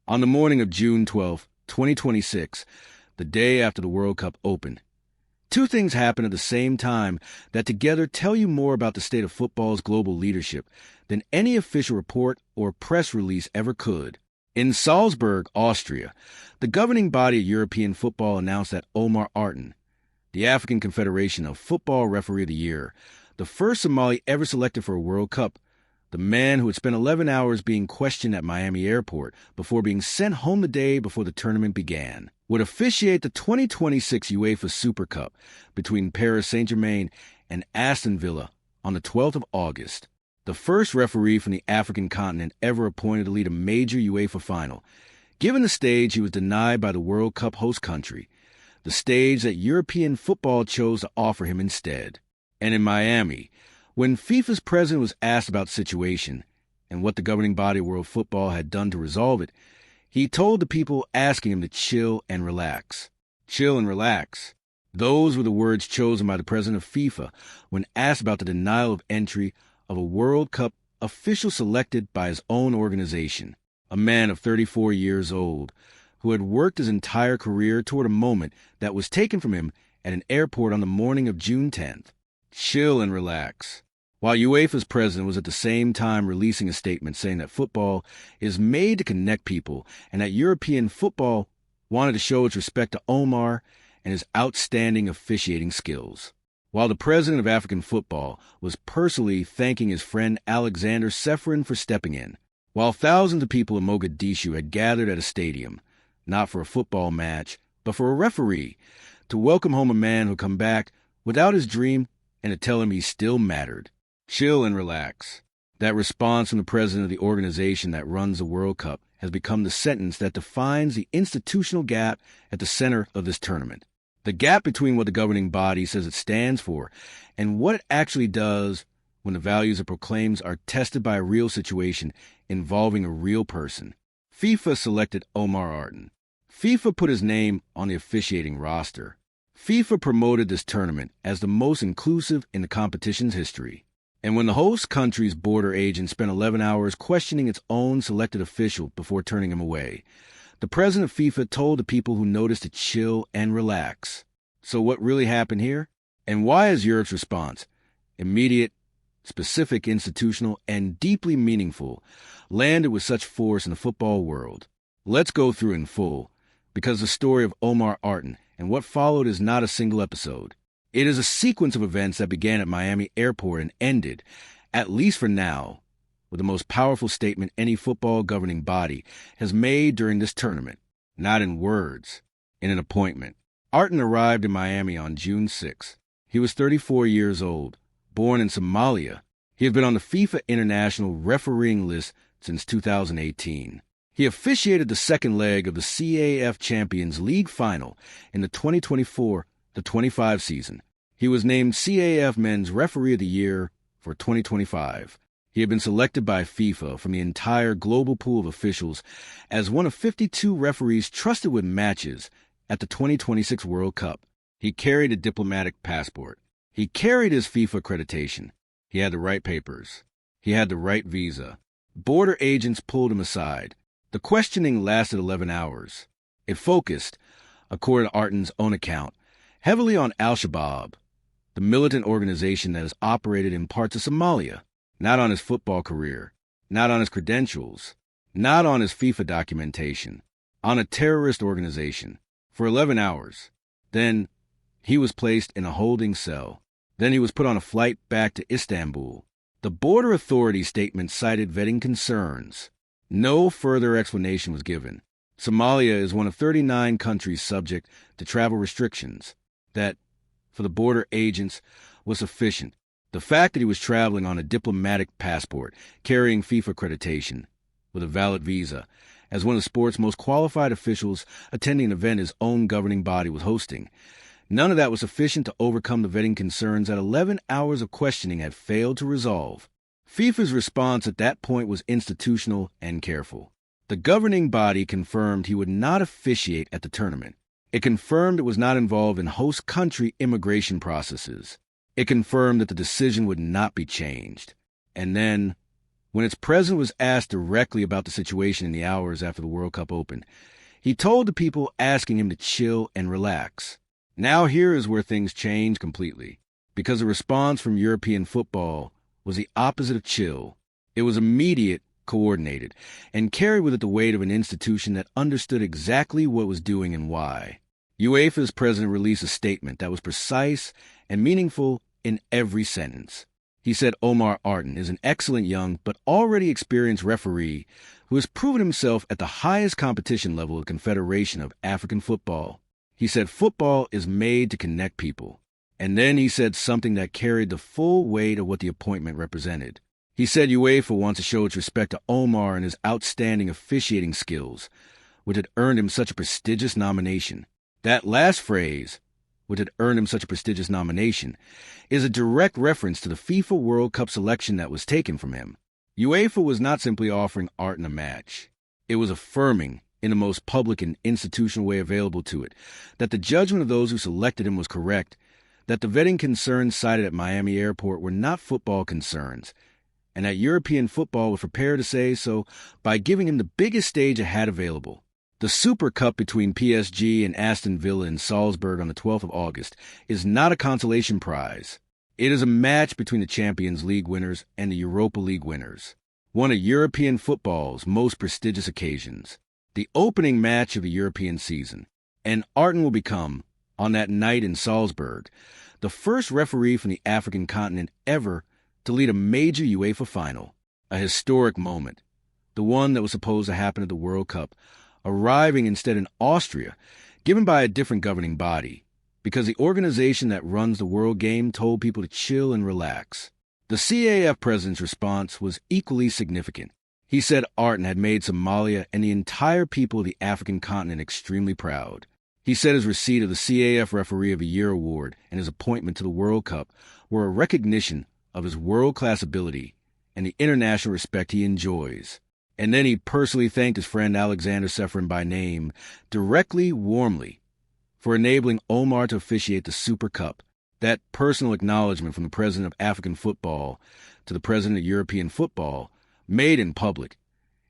On the morning of June 12, 2026, the day after the World Cup opened, two things happened at the same time that together tell you more about the state of football's global leadership than any official report or press release ever could. In Salzburg, Austria, the governing body of European football announced that Omar Artan, the African Confederation of Football Referee of the Year, the first Somali ever selected for a World Cup, the man who had spent 11 hours being questioned at Miami airport before being sent home the day before the tournament began, would officiate the 2026 UEFA Super Cup between Paris Saint-Germain and Aston Villa on the 12th of August. The first referee from the African continent ever appointed to lead a major UEFA final. Given the stage, he was denied by the World Cup host country, the stage that European football chose to offer him instead. And in Miami, when FIFA's president was asked about the situation and what the governing body of world football had done to resolve it, he told the people asking him to chill and relax. Chill and relax. Those were the words chosen by the president of FIFA when asked about the denial of entry of a World Cup official selected by his own organization, a man of 34 years old who had worked his entire career toward a moment that was taken from him at an airport on the morning of June 10th. Chill and relax. While UEFA's president was at the same time releasing a statement saying that football is made to connect people and that European football wanted to show its respect to Omar and his outstanding officiating skills. While the president of African football was personally thanking his friend Alexander Ceferin for stepping in, while thousands of people in Mogadishu had gathered at a stadium, not for a football match, but for a referee, to welcome home a man who come back without his dream and to tell him he still mattered. Chill and relax. That response from the president of the organization that runs the World Cup has become the sentence that defines the institutional gap at the center of this tournament. The gap between what the governing body says it stands for and what it actually does when the values it proclaims are tested by a real situation involving a real person. FIFA selected Omar Artan. FIFA put his name on the officiating roster. FIFA promoted this tournament as the most inclusive in the competition's history. And when the host country's border agent spent 11 hours questioning its own selected official before turning him away, the president of FIFA told the people who noticed to chill and relax. So what really happened here? And why is Europe's response, immediate, specific, institutional, and deeply meaningful, landed with such force in the football world? Let's go through in full, because the story of Omar Artan and what followed is not a single episode. It is a sequence of events that began at Miami airport and ended, at least for now, with the most powerful statement any football governing body has made during this tournament, not in words, in an appointment. Artan arrived in Miami on June 6. He was 34 years old, born in Somalia. He has been on the FIFA International refereeing list since 2018. He officiated the second leg of the CAF Champions League final in the 2024-25 season. He was named CAF Men's Referee of the Year for 2025. He had been selected by FIFA from the entire global pool of officials as one of 52 referees trusted with matches at the 2026 World Cup. He carried a diplomatic passport. He carried his FIFA accreditation. He had the right papers. He had the right visa. Border agents pulled him aside. The questioning lasted 11 hours. It focused, according to Artan's own account, heavily on Al-Shabaab, the militant organization that has operated in parts of Somalia, not on his football career, not on his credentials, not on his FIFA documentation, on a terrorist organization, for 11 hours. Then he was placed in a holding cell. Then he was put on a flight back to Istanbul. The border authority statement cited vetting concerns. No further explanation was given. Somalia is one of 39 countries subject to travel restrictions. That, for the border agents, was sufficient. The fact that he was traveling on a diplomatic passport, carrying FIFA accreditation, with a valid visa, as one of the sport's most qualified officials attending an event his own governing body was hosting, none of that was sufficient to overcome the vetting concerns that 11 hours of questioning had failed to resolve. FIFA's response at that point was institutional and careful. The governing body confirmed he would not officiate at the tournament. It confirmed it was not involved in host country immigration processes. It confirmed that the decision would not be changed. And then, When its president was asked directly about the situation in the hours after the World Cup opened, he told the people asking him to chill and relax. Now here is where things change completely, because the response from European football was the opposite of chill. It was immediate, coordinated, and carried with it the weight of an institution that understood exactly what it was doing and why. UEFA's president released a statement that was precise and meaningful in every sentence. He said Omar Artan is an excellent young but already experienced referee who has proven himself at the highest competition level of the Confederation of African Football. He said football is made to connect people. And then he said something that carried the full weight of what the appointment represented. He said UEFA wants to show its respect to Omar and his outstanding officiating skills, which had earned him such a prestigious nomination. That last phrase, which had earned him such a prestigious nomination, is a direct reference to the FIFA World Cup selection that was taken from him. UEFA was not simply offering Artan a match. It was affirming, in the most public and institutional way available to it, that the judgment of those who selected him was correct, that the vetting concerns cited at Miami Airport were not football concerns, and that European football was prepared to say so by giving him the biggest stage it had available. The Super Cup between PSG and Aston Villa in Salzburg on the 12th of August is not a consolation prize. It is a match between the Champions League winners and the Europa League winners, one of European football's most prestigious occasions, the opening match of the European season. And Artan will become, on that night in Salzburg, the first referee from the African continent ever to lead a major UEFA final, a historic moment, the one that was supposed to happen at the World Cup, arriving instead in Austria, given by a different governing body, because the organization that runs the World Game told people to chill and relax. The CAF president's response was equally significant. He said Artan had made Somalia and the entire people of the African continent extremely proud. He said his receipt of the CAF Referee of the Year award and his appointment to the World Cup were a recognition of his world-class ability and the international respect he enjoys. And then he personally thanked his friend Alexander Seferin by name, directly, warmly, for enabling Omar to officiate the Super Cup. That personal acknowledgement from the president of African football to the president of European football, made in public,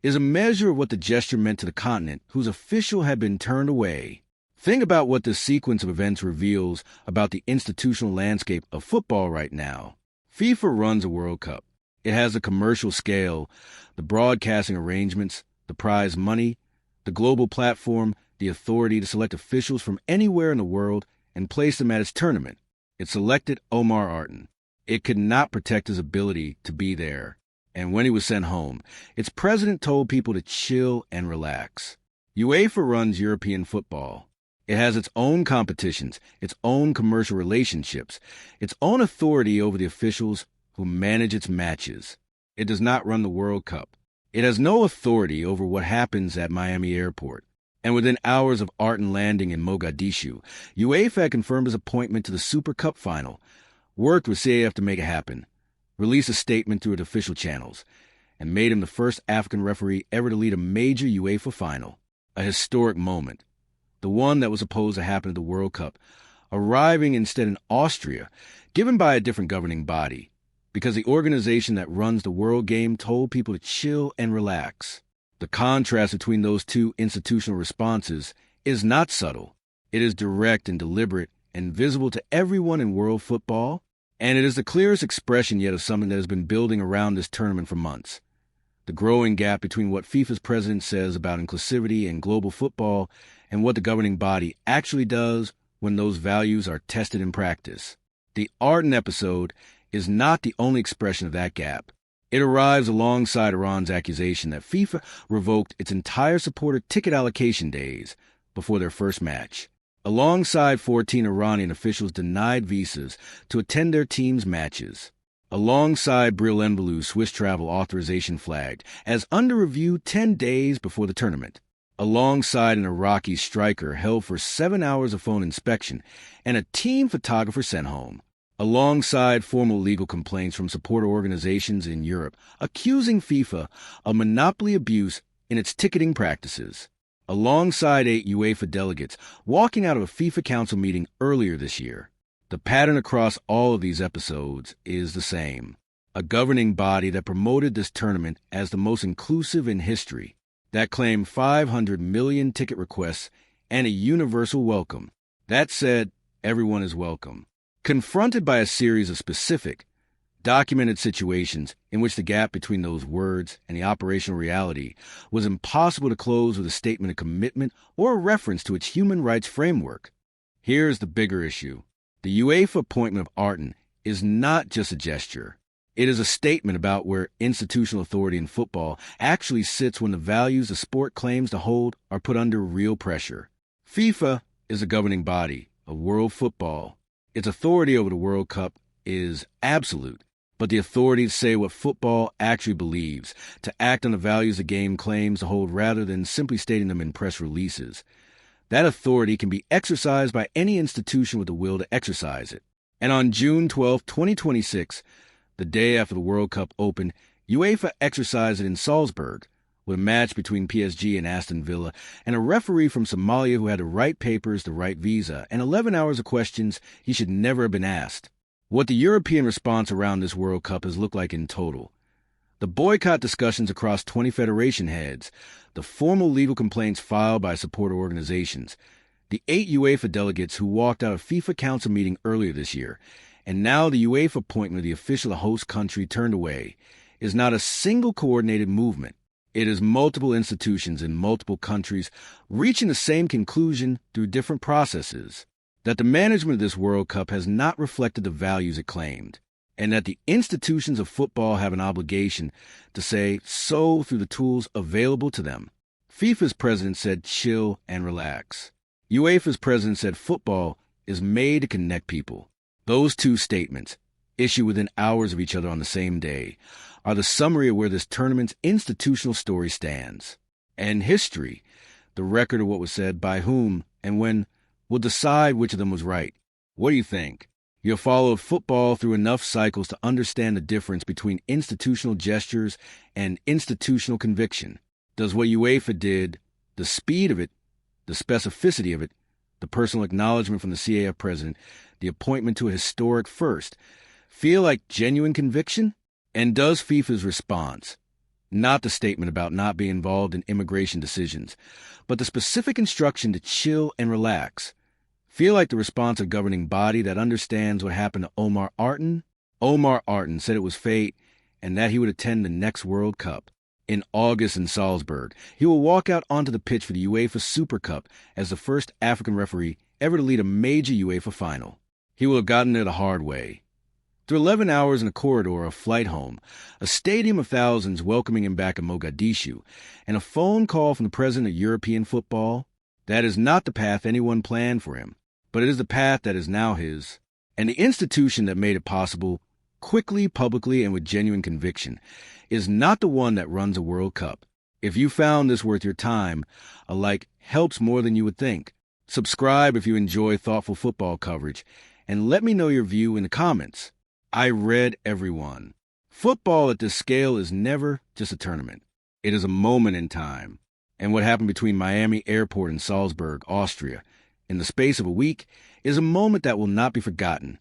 is a measure of what the gesture meant to the continent whose official had been turned away. Think about what this sequence of events reveals about the institutional landscape of football right now. FIFA runs a World Cup. It has the commercial scale, the broadcasting arrangements, the prize money, the global platform, the authority to select officials from anywhere in the world and place them at its tournament. It selected Omar Artan. It could not protect his ability to be there. And when he was sent home, its president told people to chill and relax. UEFA runs European football. It has its own competitions, its own commercial relationships, its own authority over the officials who manage its matches. It does not run the World Cup. It has no authority over what happens at Miami Airport. And within hours of Artan landing in Mogadishu, UEFA had confirmed his appointment to the Super Cup final, worked with CAF to make it happen, released a statement through its official channels, and made him the first African referee ever to lead a major UEFA final. A historic moment. The one that was supposed to happen at the World Cup, arriving instead in Austria, given by a different governing body, because the organization that runs the World Game told people to chill and relax. The contrast between those two institutional responses is not subtle. It is direct and deliberate and visible to everyone in world football, and it is the clearest expression yet of something that has been building around this tournament for months. The growing gap between what FIFA's president says about inclusivity and global football and what the governing body actually does when those values are tested in practice. The Artan episode is not the only expression of that gap. It arrives alongside Iran's accusation that FIFA revoked its entire supporter ticket allocation days before their first match. Alongside 14 Iranian officials denied visas to attend their team's matches. Alongside Bril Envelou's Swiss travel authorization flagged as under review 10 days before the tournament. Alongside an Iraqi striker held for 7 hours of phone inspection and a team photographer sent home. Alongside formal legal complaints from supporter organizations in Europe accusing FIFA of monopoly abuse in its ticketing practices. Alongside 8 UEFA delegates walking out of a FIFA Council meeting earlier this year. The pattern across all of these episodes is the same. a governing body that promoted this tournament as the most inclusive in history, that claimed 500 million ticket requests and a universal welcome. That said, everyone is welcome. Confronted by a series of specific, documented situations in which the gap between those words and the operational reality was impossible to close with a statement of commitment or a reference to its human rights framework. Here's the bigger issue. The UEFA appointment of Arton is not just a gesture. It is a statement about where institutional authority in football actually sits when the values the sport claims to hold are put under real pressure. FIFA is a governing body of world football. Its authority over the World Cup is absolute, but the authority to say what football actually believes, to act on the values the game claims to hold rather than simply stating them in press releases, that authority can be exercised by any institution with the will to exercise it. And on June 12, 2026, the day after the World Cup opened, UEFA exercised it in Salzburg, with a match between PSG and Aston Villa, and a referee from Somalia who had the right papers, the right visa, and 11 hours of questions he should never have been asked. What the European response around this World Cup has looked like in total. The boycott discussions across 20 federation heads, the formal legal complaints filed by supporter organizations, the 8 UEFA delegates who walked out of FIFA Council meeting earlier this year, and now the UEFA appointment of the official host country turned away, is not a single coordinated movement. It is multiple institutions in multiple countries reaching the same conclusion through different processes, that the management of this World Cup has not reflected the values it claimed, and that the institutions of football have an obligation to say so through the tools available to them. FIFA's president said chill and relax. UEFA's president said football is made to connect people. Those two statements, issued within hours of each other on the same day, are the summary of where this tournament's institutional story stands. And history, the record of what was said by whom and when, will decide which of them was right. What do you think? You've followed football through enough cycles to understand the difference between institutional gestures and institutional conviction. Does what UEFA did, the speed of it, the specificity of it, the personal acknowledgement from the CAF president, the appointment to a historic first, feel like genuine conviction? And does FIFA's response, not the statement about not being involved in immigration decisions, but the specific instruction to chill and relax, feel like the response of a governing body that understands what happened to Omar Arton? Omar Arton said it was fate and that he would attend the next World Cup. In August in Salzburg, he will walk out onto the pitch for the UEFA Super Cup as the first African referee ever to lead a major UEFA final. He will have gotten there the hard way. Through 11 hours in a corridor, a flight home, a stadium of thousands welcoming him back in Mogadishu, and a phone call from the president of European football, that is not the path anyone planned for him, but it is the path that is now his. And the institution that made it possible, quickly, publicly, and with genuine conviction, is not the one that runs a World Cup. If you found this worth your time, a like helps more than you would think. Subscribe if you enjoy thoughtful football coverage, and let me know your view in the comments. I read everyone. Football at this scale is never just a tournament. It is a moment in time. And what happened between Miami Airport and Salzburg, Austria, in the space of a week, is a moment that will not be forgotten.